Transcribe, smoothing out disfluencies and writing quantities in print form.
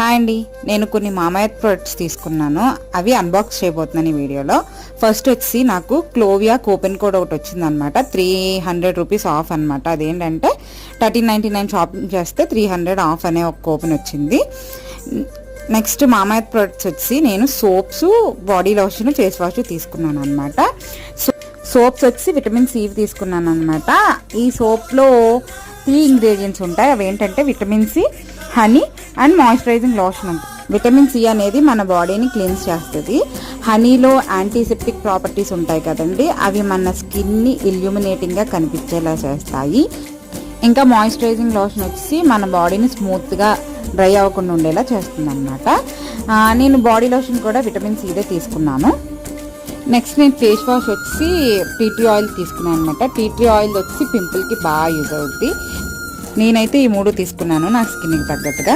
Hi అండి, నేను కొన్ని మామాయత్ ప్రొడక్ట్స్ తీసుకున్నాను. అవి అన్బాక్స్ చేయబోతున్నాను ఈ వీడియోలో. ఫస్ట్ వచ్చి నాకు క్లోవియా కూపెన్ కోడ్ ఒకటి వచ్చిందనమాట. 300 రూపీస్ ఆఫ్ అనమాట. అదేంటంటే 13.99 షాపింగ్ చేస్తే 300 ఆఫ్ అనే ఒక కూపెన్ వచ్చింది. నెక్స్ట్ మామాయత్ ప్రొడక్ట్స్ వచ్చి నేను soaps, body lotion, face wash తీసుకున్నాను అనమాట. సోప్స్ వచ్చి విటమిన్ సి తీసుకున్నాను అనమాట. ఈ సోప్లో 3 ఇంగ్రీడియంట్స్ ఉంటాయి. అవి ఏంటంటే vitamin C, honey and moisturising lotion ఉంటుంది. విటమిన్ సి అనేది మన బాడీని క్లీన్స్ చేస్తుంది. హనీలో యాంటీసెప్టిక్ ప్రాపర్టీస్ ఉంటాయి కదండి, అవి మన స్కిన్ని ఇల్యూమినేటింగ్గా కనిపించేలా చేస్తాయి. ఇంకా మాయిశ్చరైజింగ్ లోషన్ వచ్చి మన బాడీని స్మూత్గా డ్రై అవ్వకుండా ఉండేలా చేస్తుంది అనమాట. నేను బాడీ లోషన్ కూడా విటమిన్ సిదే తీసుకున్నాను. నెక్స్ట్ నేను ఫేస్ వాష్ వచ్చి టీ ట్రీ ఆయిల్ తీసుకున్నాను అనమాట. టీ ట్రీ ఆయిల్ వచ్చి పింపుల్కి బాగా యూజ్ అవుద్ది. నేనైతే ఈ 3 తీసుకున్నాను నా స్కిన్కి తగ్గట్టుగా.